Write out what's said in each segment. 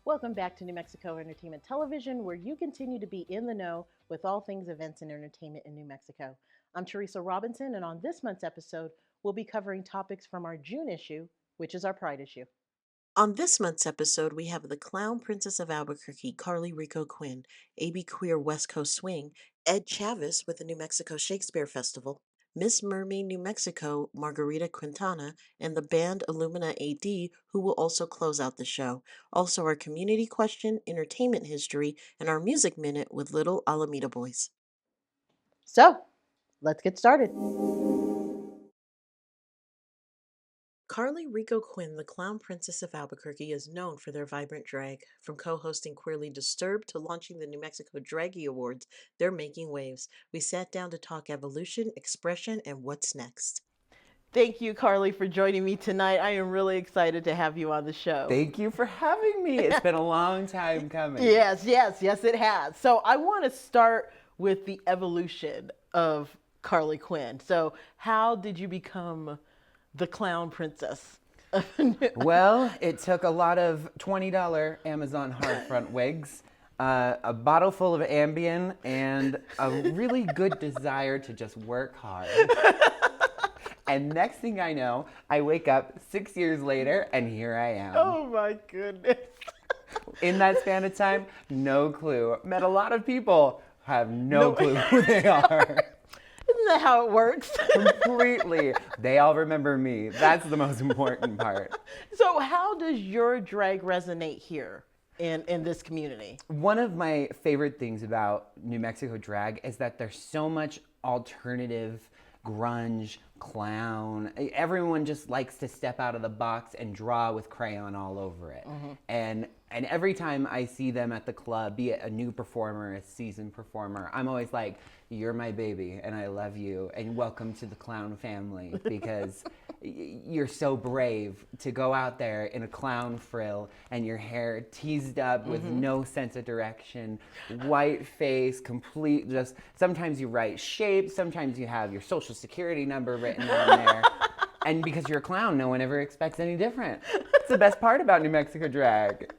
Welcome back to New Mexico Entertainment Television, where you continue to be in the know with all things events and entertainment in New Mexico. I'm Teresa Robinson, and on this month's episode, we'll be covering topics from our June issue, which is our Pride issue. On this month's episode, we have the Clown Princess of Albuquerque, Carly Rico Quinn, ABQueer West Coast Swing, Ed Chavez with the New Mexico Shakespeare Festival, Miss Mermaid New Mexico, Margarita Quintana, and the band Illumina AD, who will also close out the show. Also, our community question, entertainment history, and our music minute with Little Alameda Boys. So, let's get started. Carly Rico Quinn, the Clown Princess of Albuquerque, is known for their vibrant drag. From co-hosting Queerly Disturbed to launching the New Mexico Draggy Awards, they're making waves. We sat down to talk evolution, expression, and what's next. Thank you, Carly, for joining me tonight. I am really excited to have you on the show. Thank you for having me. It's been a long time coming. Yes, it has. So I want to start with the evolution of Carly Quinn. So how did you become the Clown Princess? Well, it took a lot of $20 Amazon hard front wigs, a bottle full of Ambien, and a really good desire to just work hard. And next thing I know, I wake up 6 years later, and here I am. Oh my goodness. In that span of time, no clue. Met a lot of people, have no clue who they are. Isn't that how it works? Completely. They all remember me. That's the most important part. So how does your drag resonate here in this community? One of my favorite things about New Mexico drag is that there's so much alternative grunge, clown. Everyone just likes to step out of the box and draw with crayon all over it. Mm-hmm. And every time I see them at the club, be it a new performer, a seasoned performer, I'm always like, you're my baby and I love you and welcome to the clown family, because you're so brave to go out there in a clown frill and your hair teased up with no sense of direction, white face, complete, just sometimes you write shapes, sometimes you have your social security number written on there. And because you're a clown, no one ever expects any different. It's the best part about New Mexico drag.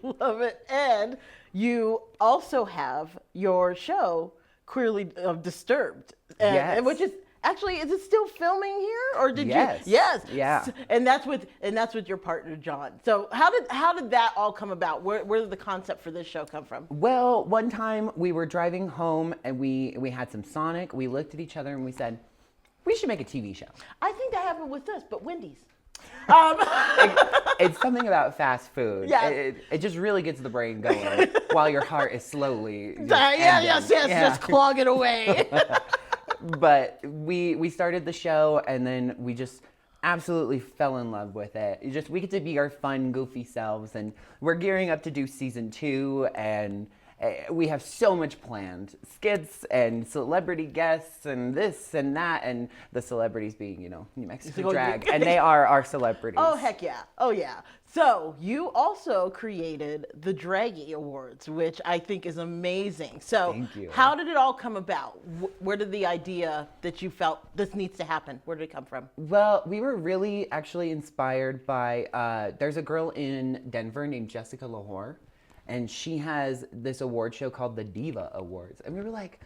Love it. And you also have your show, Queerly Disturbed. Yes. Which is actually, is it still filming here, or did Yes. you? Yes. Yeah. And that's with your partner John. So how did that all come about? Where did the concept for this show come from? Well, one time we were driving home and we had some Sonic. We looked at each other and we said, we should make a TV show. I think that happened with us, but Wendy's. It's something about fast food. Yeah. It just really gets the brain going while your heart is slowly just Just clogging away. But we started the show and then we just absolutely fell in love with it. We get to be our fun, goofy selves, and we're gearing up to do season 2, and we have so much planned. Skits and celebrity guests and this and that, and the celebrities being, New Mexico drag. And they are our celebrities. Oh, heck yeah. Oh, yeah. So you also created the Draggy Awards, which I think is amazing. So Thank you. How did it all come about? Where did the idea that you felt this needs to happen, where did it come from? Well, we were really actually inspired by, there's a girl in Denver named Jessica Lahore, and she has this award show called the Diva Awards. And we were like,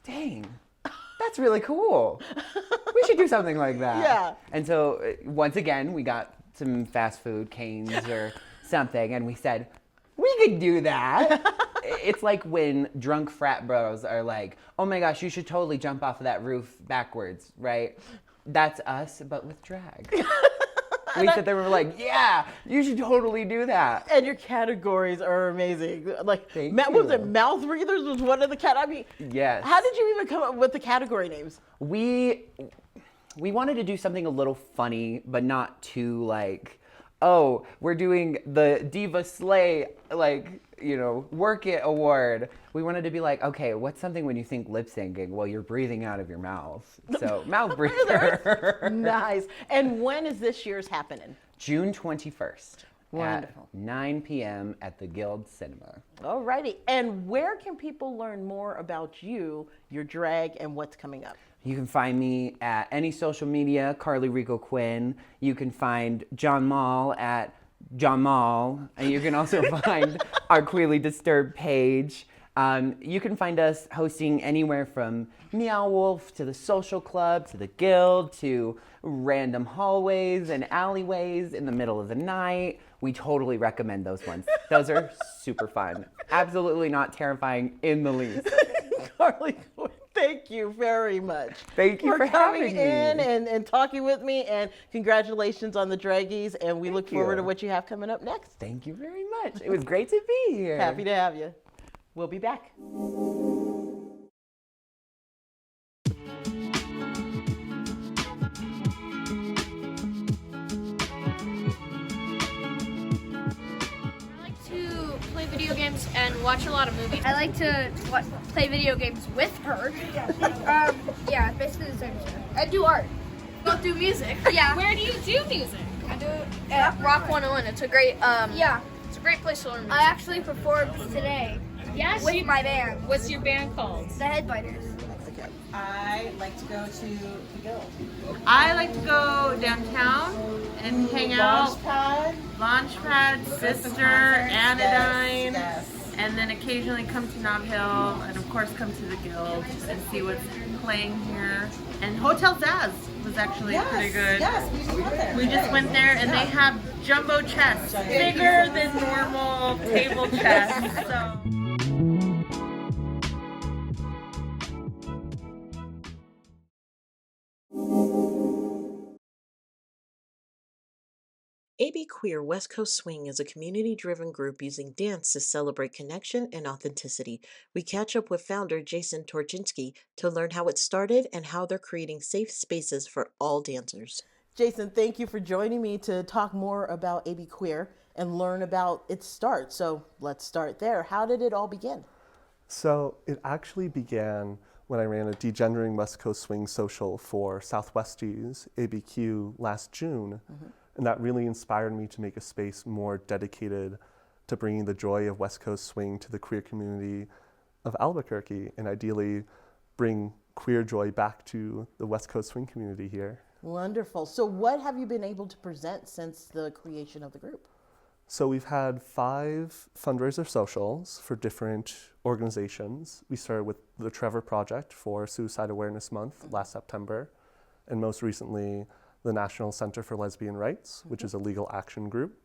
dang, that's really cool. We should do something like that. Yeah. And so once again, we got some fast food canes or something, and we said, we could do that. It's like when drunk frat bros are like, oh my gosh, you should totally jump off of that roof backwards, right? That's us, but with drag. We sit there and we're like, yeah, you should totally do that. And your categories are amazing. Like, Thank what was it, mouth breathers was one of the Yes. How did you even come up with the category names? We wanted to do something a little funny, but not too like, oh, we're doing the Diva Slay, Work It Award. We wanted to be like, okay, what's something when you think lip syncing? Well, you're breathing out of your mouth. So, mouth breather. Nice. And when is this year's happening? June 21st. Wonderful. At 9 p.m. at the Guild Cinema. Alrighty. And where can people learn more about you, your drag, and what's coming up? You can find me at any social media, Carly Rico Quinn. You can find John Mall at Jamal. And you can also find our Queerly Disturbed page. You can find us hosting anywhere from Meow Wolf to the Social Club to the Guild to random hallways and alleyways in the middle of the night. We totally recommend those ones. Those are super fun. Absolutely not terrifying in the least. Carly, thank you very much. Thank you for coming having me. in and talking with me, and congratulations on the Draggies, and we look forward to you. what you have coming up next. Thank you very much. It was great to be here. Happy to have you. We'll be back. Video games and watch a lot of movies. I like to play video games with her. Yeah, basically the same thing. I do art. Don't do music. Yeah. Where do you do music? I do it at Rock 101. It's a great it's a great place to learn music. I actually performed today. Yes. With my band. What's your band called? The Headbiters. I like to go to the Guild. I like to go downtown and hang out. Launchpad, Sister, Anodyne, and then occasionally come to Nob Hill, and of course come to the Guild and see what's playing here. And Hotel Zaz was actually pretty good. Yes, We just went there, and they have jumbo chests, bigger than normal table chests. So. ABQueer West Coast Swing is a community-driven group using dance to celebrate connection and authenticity. We catch up with founder Jason Torczynski to learn how it started and how they're creating safe spaces for all dancers. Jason, thank you for joining me to talk more about ABQueer and learn about its start. So let's start there. How did it all begin? So it actually began when I ran a Degendering West Coast Swing social for Southwesties ABQ last June. And that really inspired me to make a space more dedicated to bringing the joy of West Coast Swing to the queer community of Albuquerque, and ideally bring queer joy back to the West Coast Swing community here. Wonderful. So what have you been able to present since the creation of the group? So we've had 5 fundraiser socials for different organizations. We started with the Trevor Project for Suicide Awareness Month last September, and most recently the National Center for Lesbian Rights, which is a legal action group.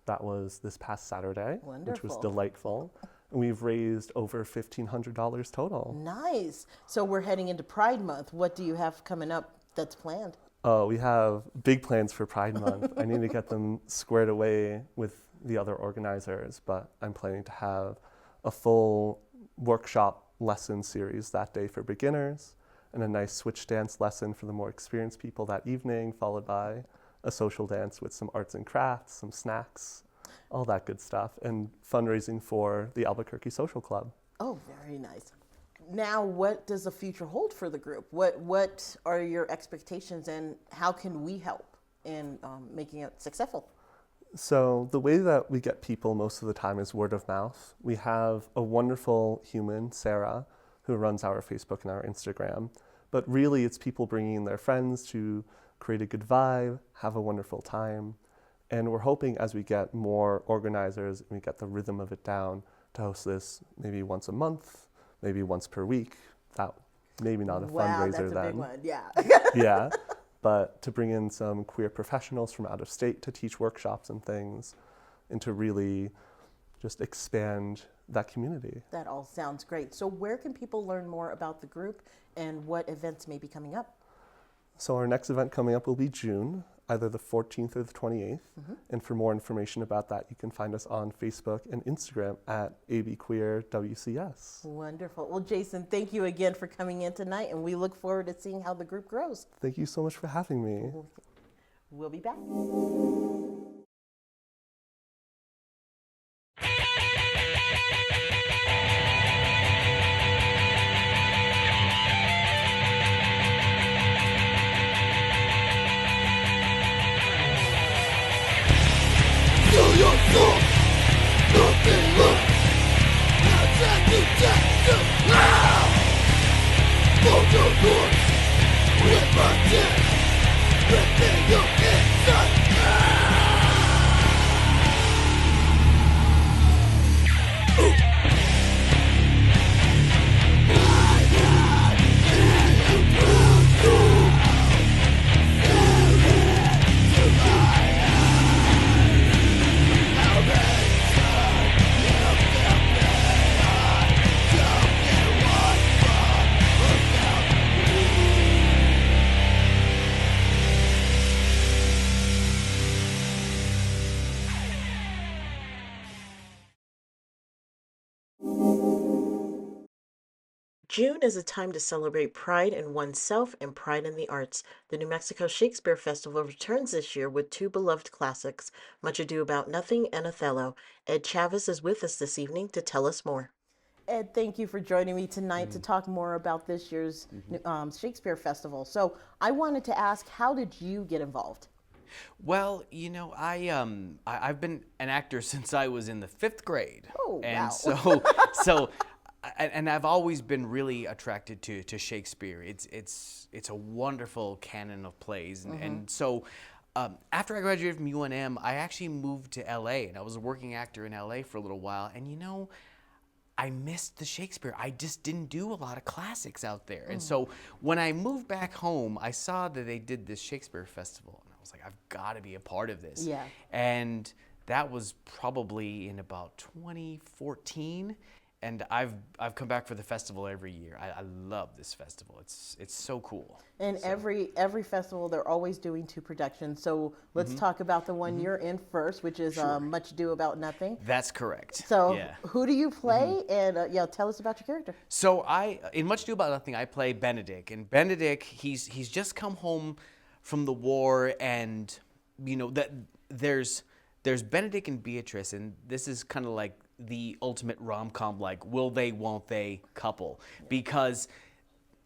That was this past Saturday, which was delightful. And we've raised over $1,500 total. Nice. So we're heading into Pride Month. What do you have coming up that's planned? Oh, we have big plans for Pride Month. I need to get them squared away with the other organizers, but I'm planning to have a full workshop lesson series that day for beginners, and a nice switch dance lesson for the more experienced people that evening, followed by a social dance with some arts and crafts, some snacks, all that good stuff, and fundraising for the Albuquerque Social Club. Oh, very nice. Now, what does the future hold for the group? What are your expectations, and how can we help in making it successful? So the way that we get people most of the time is word of mouth. We have a wonderful human, Sarah, who runs our Facebook and our Instagram. But really, it's people bringing their friends to create a good vibe, have a wonderful time. And we're hoping as we get more organizers and we get the rhythm of it down to host this maybe once a month, maybe once per week. That maybe not a fundraiser that's then. A big one, yeah. Yeah, but to bring in some queer professionals from out of state to teach workshops and things, and to really just expand that community. That all sounds great. So where can people learn more about the group and what events may be coming up? So our next event coming up will be June, either the 14th or the 28th. And for more information about that, you can find us on Facebook and Instagram at ABQueer WCS. Wonderful. Well, Jason, thank you again for coming in tonight, and we look forward to seeing how the group grows. Thank you so much for having me. We'll be back. June is a time to celebrate pride in oneself and pride in the arts. The New Mexico Shakespeare Festival returns this year with two beloved classics, Much Ado About Nothing and Othello. Ed Chavez is with us this evening to tell us more. Ed, thank you for joining me tonight to talk more about this year's Shakespeare Festival. So I wanted to ask, how did you get involved? Well, you know, I've been an actor since I was in the 5th grade. Oh, and wow. And I've always been really attracted to Shakespeare. It's a wonderful canon of plays, and so after I graduated from UNM, I actually moved to LA, and I was a working actor in LA for a little while. And you know, I missed the Shakespeare. I just didn't do a lot of classics out there. And so when I moved back home, I saw that they did this Shakespeare Festival, and I was like, I've got to be a part of this. Yeah. And that was probably in about 2014. And I've come back for the festival every year. I love this festival. It's so cool. And every festival, they're always doing 2 productions. So let's talk about the one you're in first, which is Much Ado About Nothing. That's correct. So who do you play? And tell us about your character. So in Much Ado About Nothing, I play Benedict. And Benedict, he's just come home from the war, and you know that there's Benedict and Beatrice, and this is kind of like the ultimate rom-com, like will they, won't they couple, because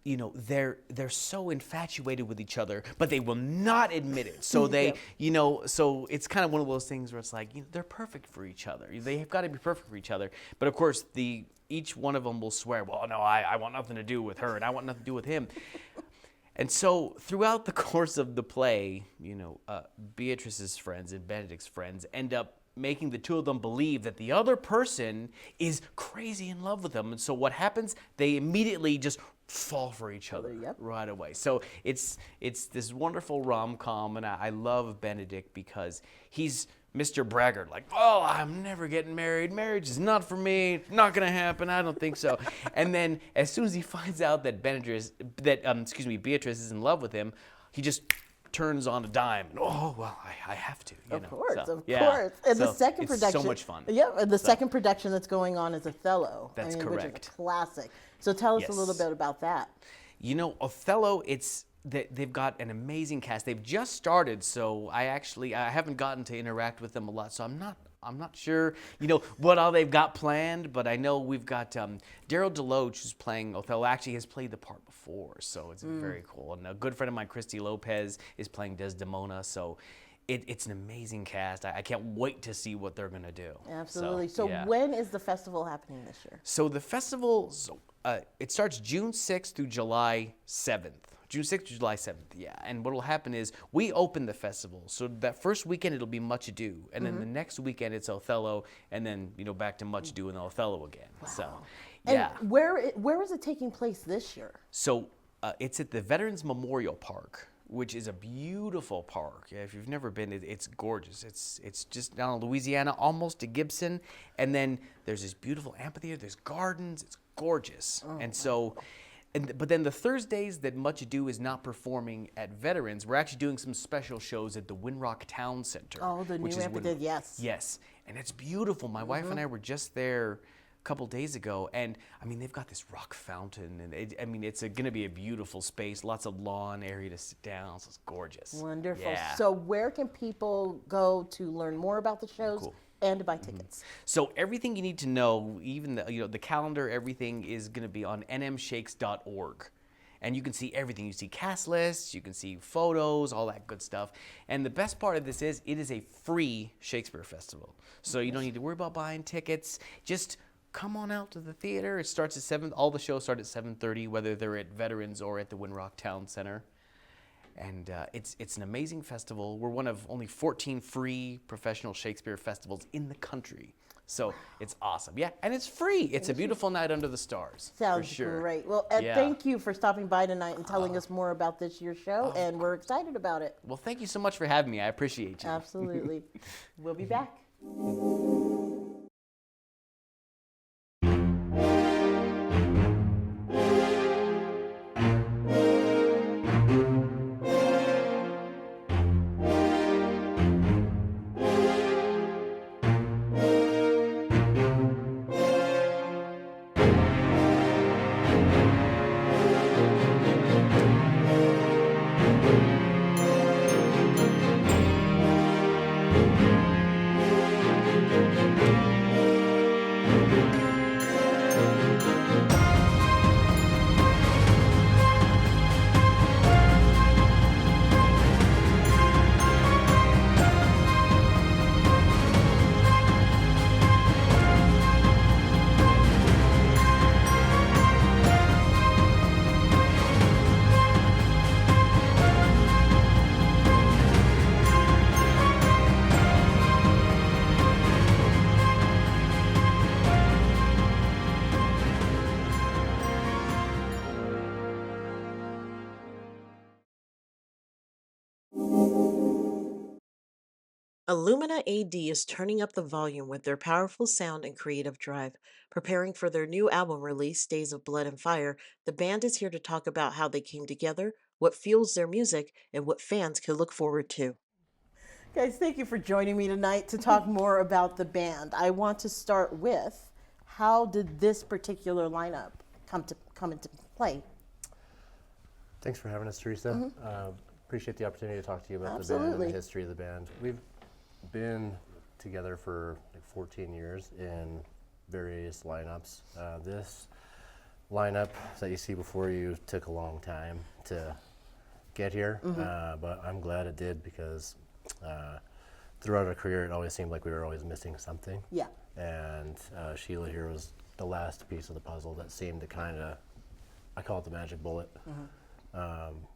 you know they're so infatuated with each other, but they will not admit it. So they, you know, so it's kind of one of those things where it's like, you know, they're perfect for each other. They've got to be perfect for each other. But of course, each one of them will swear, well, no, I want nothing to do with her, and I want nothing to do with him. And so throughout the course of the play, you know, Beatrice's friends and Benedict's friends end up making the two of them believe that the other person is crazy in love with them. And so what happens? They immediately just fall for each other right away. So it's this wonderful rom-com, and I love Benedict because he's Mr. Braggart, like, oh, I'm never getting married. Marriage is not for me. Not gonna happen. I don't think so. And then as soon as he finds out that Beatrice is in love with him, he just turns on a dime. And, oh, well, I have to. Of course. And the second production. It's so much fun. Yeah, and the second production that's going on is Othello. That's correct. correct. Which is a classic. So tell us a little bit about that. You know, Othello, they've got an amazing cast. They've just started, so I haven't gotten to interact with them a lot, so I'm not sure, you know, what all they've got planned, but I know we've got Daryl Deloach, who's playing Othello, actually has played the part before, so it's very cool. And a good friend of mine, Christy Lopez, is playing Desdemona, so it's an amazing cast. I can't wait to see what they're going to do. Absolutely. So when is the festival happening this year? So the festival, it starts June 6th through July 7th. June 6th to July 7th, yeah. And what will happen is we open the festival. So that first weekend, it'll be Much Ado. And then the next weekend, it's Othello. And then, you know, back to Much Ado and Othello again. Wow. So, yeah. And where is it taking place this year? So it's at the Veterans Memorial Park, which is a beautiful park. If you've never been, it's gorgeous. It's just down in Louisiana, almost to Gibson. And then there's this beautiful amphitheater. There's gardens. It's gorgeous. And so... But then the Thursdays that Much Ado is not performing at Veterans, we're actually doing some special shows at the Winrock Town Center. Oh, the new amphitheater, yes. Yes, and it's beautiful. My wife and I were just there a couple days ago, and I mean, they've got this rock fountain, and it's going to be a beautiful space, lots of lawn area to sit down, so it's gorgeous. Wonderful. Yeah. So where can people go to learn more about the shows? Cool. And to buy tickets. So everything you need to know, even the calendar, everything is going to be on nmshakes.org. And you can see everything. You see cast lists, you can see photos, all that good stuff. And the best part of this is it is a free Shakespeare Festival. So you don't need to worry about buying tickets. Just come on out to the theater. It starts at 7. All the shows start at 7:30, whether they're at Veterans or at the Winrock Town Center. And it's an amazing festival. We're one of only 14 free professional Shakespeare festivals in the country. So it's awesome. Yeah, and it's free. It's a beautiful night under the stars. Sounds for sure. great. Well, Ed, thank you for stopping by tonight and telling us more about this year's show, and we're excited about it. Well, thank you so much for having me. I appreciate you. Absolutely. We'll be back. Illumina AD is turning up the volume with their powerful sound and creative drive. Preparing for their new album release, Days of Blood and Fire, the band is here to talk about how they came together, what fuels their music, and what fans can look forward to. Guys, thank you for joining me tonight to talk more about the band. I want to start with, how did this particular lineup come into play? Thanks for having us, Teresa. Appreciate the opportunity to talk to you about the band Absolutely. and the history of the band. We've been together for like 14 years in various lineups. This lineup that you see before you took a long time to get here, but I'm glad it did, because throughout our career it always seemed like we were always missing something. Yeah. And Sheila here was the last piece of the puzzle that seemed to kind of, I call it the magic bullet,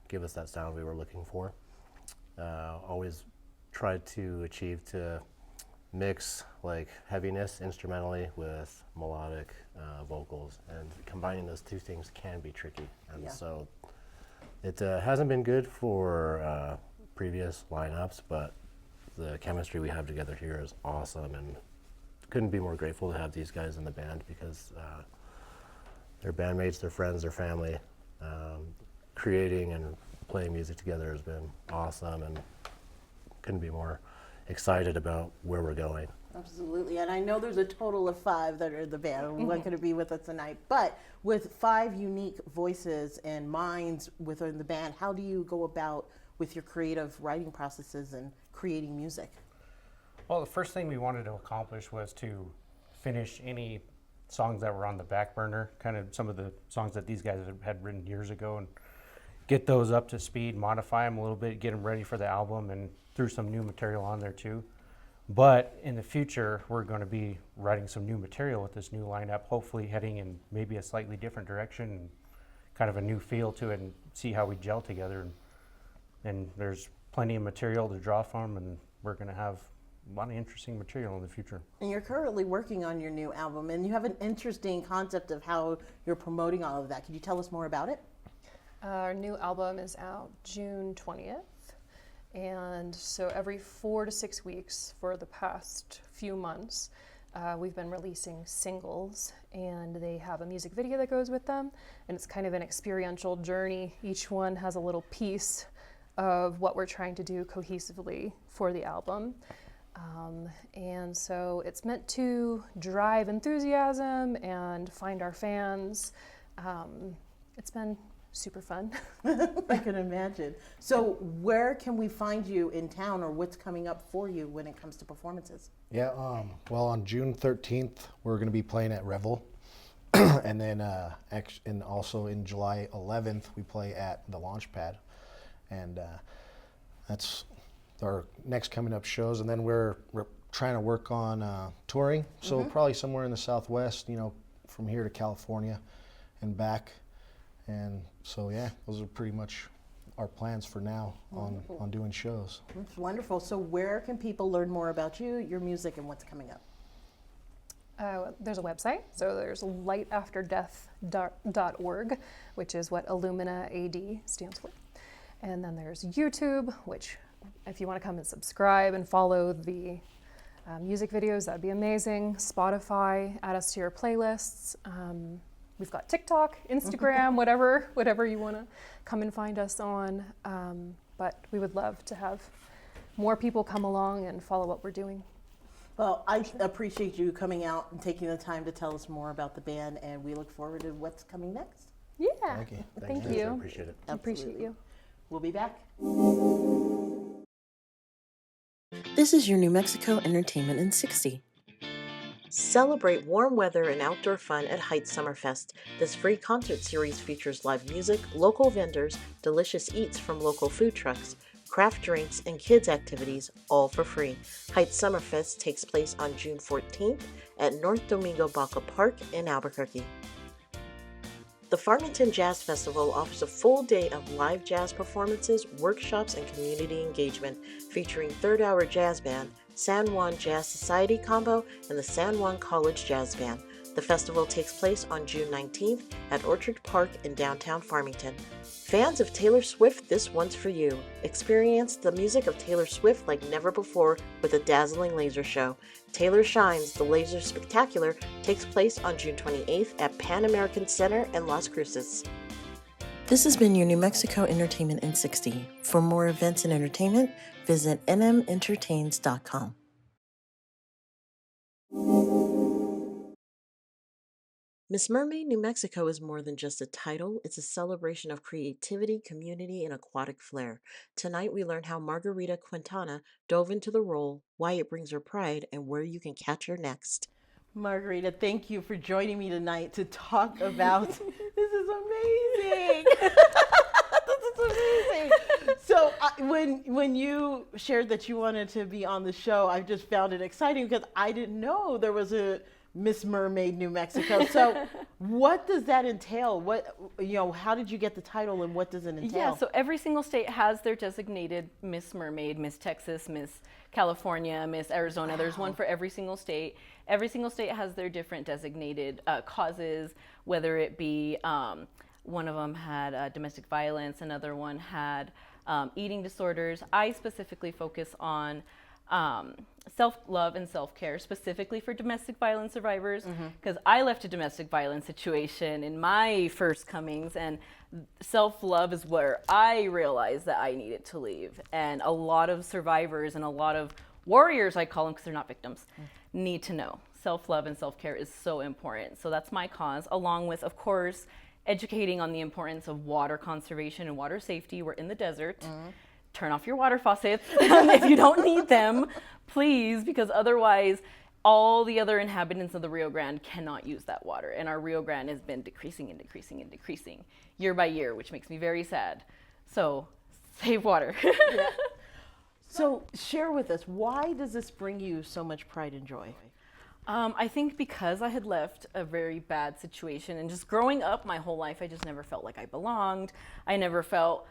give us that sound we were looking for. Always tried to achieve to mix like heaviness instrumentally with melodic vocals, and combining those two things can be tricky. And so it hasn't been good for previous lineups, but the chemistry we have together here is awesome, and couldn't be more grateful to have these guys in the band, because they're bandmates, they're friends, they're family. Creating and playing music together has been awesome, and couldn't be more excited about where we're going. Absolutely, and I know there's a total of 5 that are in the band. One couldn't be with us tonight, but with 5 unique voices and minds within the band, how do you go about with your creative writing processes and creating music? Well, the first thing we wanted to accomplish was to finish any songs that were on the back burner, kind of some of the songs that these guys had written years ago, and get those up to speed, modify them a little bit, get them ready for the album, and threw some new material on there too. But in the future, we're going to be writing some new material with this new lineup, hopefully heading in maybe a slightly different direction, and kind of a new feel to it, and see how we gel together. And there's plenty of material to draw from, and we're going to have a lot of interesting material in the future. And you're currently working on your new album, and you have an interesting concept of how you're promoting all of that. Could you tell us more about it? Our new album is out June 20th, and so every 4 to 6 weeks for the past few months, we've been releasing singles, and they have a music video that goes with them, and it's kind of an experiential journey. Each one has a little piece of what we're trying to do cohesively for the album. And so it's meant to drive enthusiasm and find our fans. It's been super fun. I can imagine. So where can we find you in town, or what's coming up for you when it comes to performances? Yeah, well, on June 13th, we're going to be playing at Revel. And then and also in July 11th, we play at the Launchpad. And that's our next coming up shows. And then we're trying to work on touring. So probably somewhere in the Southwest, from here to California and back. And so, yeah, those are pretty much our plans for now on doing shows. That's wonderful. So where can people learn more about you, your music, and what's coming up? There's a website, so there's lightafterdeath.org, which is what Illumina AD stands for. And then there's YouTube, which if you want to come and subscribe and follow the music videos, that'd be amazing. Spotify, add us to your playlists. We've got TikTok, Instagram, whatever you want to come and find us on. But we would love to have more people come along and follow what we're doing. Well, I appreciate you coming out and taking the time to tell us more about the band, and we look forward to what's coming next. Yeah. Thank you. Thank you. you. I appreciate it. I appreciate you. We'll be back. This is your New Mexico Entertainment in 60. Celebrate warm weather and outdoor fun at Heights Summerfest. This free concert series features live music, local vendors, delicious eats from local food trucks, craft drinks, and kids' activities, all for free. Heights Summerfest takes place on June 14th at North Domingo Baca Park in Albuquerque. The Farmington Jazz Festival offers a full day of live jazz performances, workshops, and community engagement featuring Third Hour Jazz Band, San Juan Jazz Society Combo, and the San Juan College Jazz Band. The festival takes place on June 19th at Orchard Park in downtown Farmington. Fans of Taylor Swift, this one's for you. Experience the music of Taylor Swift like never before with a dazzling laser show. Taylor Shines, the Laser Spectacular, takes place on June 28th at Pan American Center in Las Cruces. This has been your New Mexico Entertainment in 60. For more events and entertainment, visit nmentertains.com. Miss Mermaid New Mexico is more than just a title, it's a celebration of creativity, community, and aquatic flair. Tonight we learn how Margarita Quintana dove into the role, why it brings her pride, and where you can catch her next. Margarita, thank you for joining me tonight to talk about this is amazing. This is amazing. So when you shared that you wanted to be on the show, I just found it exciting because I didn't know there was a Miss Mermaid New Mexico. So what does that entail? How did you get the title and what does it entail? Yeah, so every single state has their designated Miss Mermaid, Miss Texas, Miss California, Miss Arizona. Wow. There's one for every single state. Every single state has their different designated causes, whether it be one of them had domestic violence, another one had eating disorders. I specifically focus on self-love and self-care, specifically for domestic violence survivors, because I left a domestic violence situation in my first comings, and self-love is where I realized that I needed to leave. And a lot of survivors and a lot of warriors, I call them because they're not victims, need to know. Self-love and self-care is so important. So that's my cause, along with, of course, educating on the importance of water conservation and water safety. We're in the desert. Turn off your water faucets if you don't need them, please, because otherwise all the other inhabitants of the Rio Grande cannot use that water. And our Rio Grande has been decreasing and decreasing and decreasing year by year, which makes me very sad. So save water. Yeah. So share with us, why does this bring you so much pride and joy? I think because I had left a very bad situation, and just growing up my whole life, I just never felt like I belonged. I never felt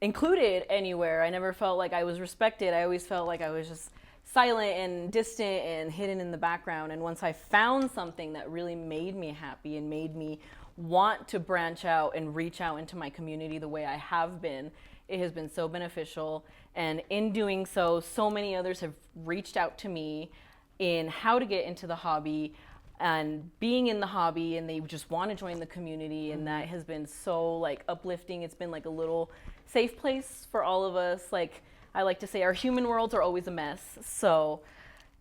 included anywhere. I never felt like I was respected. I always felt like I was just silent and distant and hidden in the background. And once I found something that really made me happy and made me want to branch out and reach out into my community the way I have been, it has been so beneficial. And in doing so, so many others have reached out to me in how to get into the hobby and being in the hobby, and they just want to join the community. And that has been so uplifting. It's been like a little safe place for all of us. Like I like to say, our human worlds are always a mess. So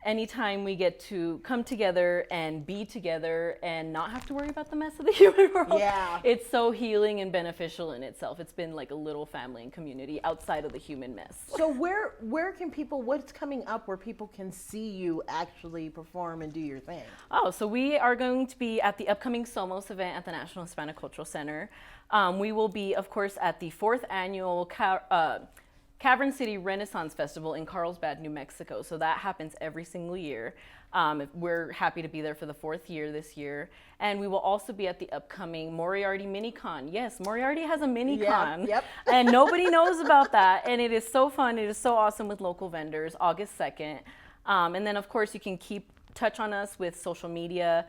anytime we get to come together and be together and not have to worry about the mess of the human world, it's so healing and beneficial in itself. It's been like a little family and community outside of the human mess. So where can people, what's coming up where people can see you actually perform and do your thing? Oh, so we are going to be at the upcoming Somos event at the National Hispanic Cultural Center. We will be, of course, at the 4th annual Cavern City Renaissance Festival in Carlsbad, New Mexico. So that happens every single year. We're happy to be there for the 4th year this year. And we will also be at the upcoming Moriarty Mini-Con. Yes, Moriarty has a Mini-Con. Yep. And nobody knows about that. And it is so fun. It is so awesome with local vendors, August 2nd. And then, of course, you can keep touch on us with social media.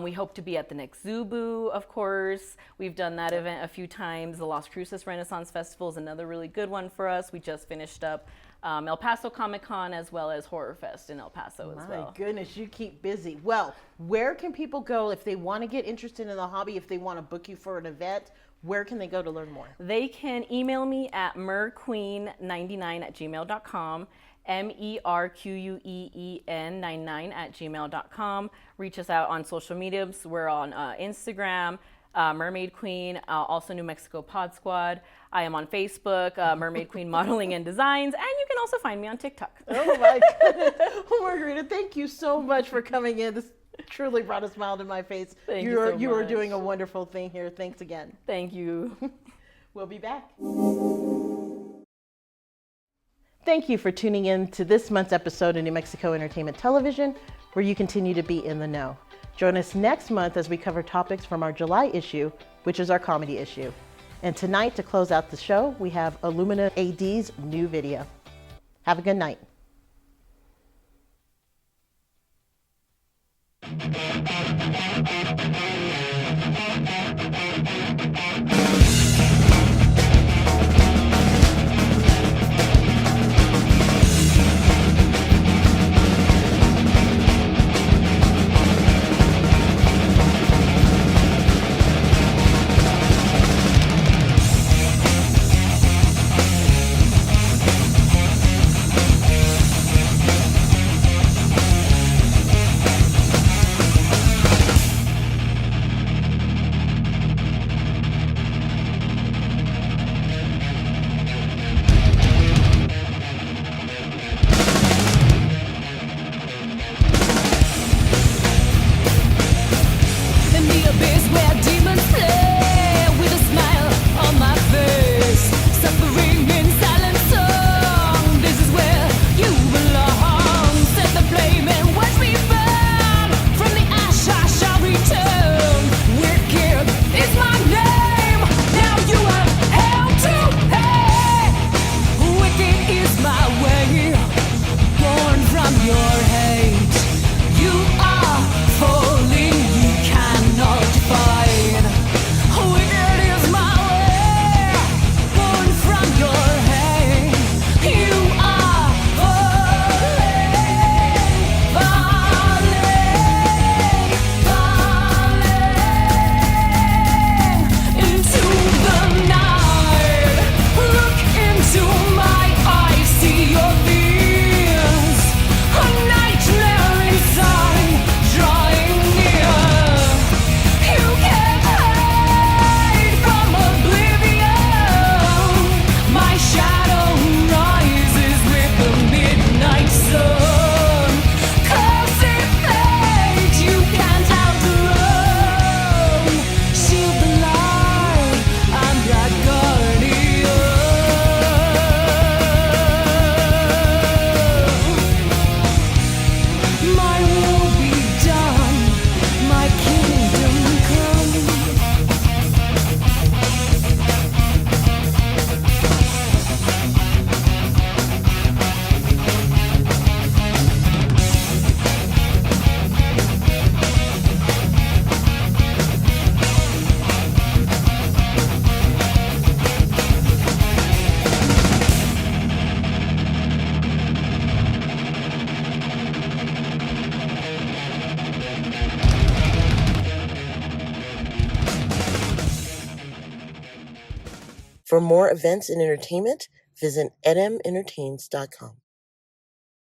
We hope to be at the next Zubu, of course. We've done that event a few times. The Las Cruces Renaissance Festival is another really good one for us. We just finished up El Paso Comic Con as well as Horror Fest in El Paso as well. My goodness, you keep busy. Well, where can people go if they want to get interested in the hobby, if they want to book you for an event? Where can they go to learn more? They can email me at merqueen99@gmail.com. merqueen99@gmail.com. Reach us out on social media. We're on Instagram, Mermaid Queen, also New Mexico Pod Squad. I am on Facebook, Mermaid Queen Modeling and Designs, and you can also find me on TikTok. Oh my goodness. Well, Margarita, thank you so much for coming in. This truly brought a smile to my face. Thank you so much. You are doing a wonderful thing here. Thanks again. Thank you. We'll be back. Thank you for tuning in to this month's episode of New Mexico Entertainment Television, where you continue to be in the know. Join us next month as we cover topics from our July issue, which is our comedy issue. And tonight, to close out the show, we have Illumina AD's new video. Have a good night. For more events and entertainment, visit edmentertains.com.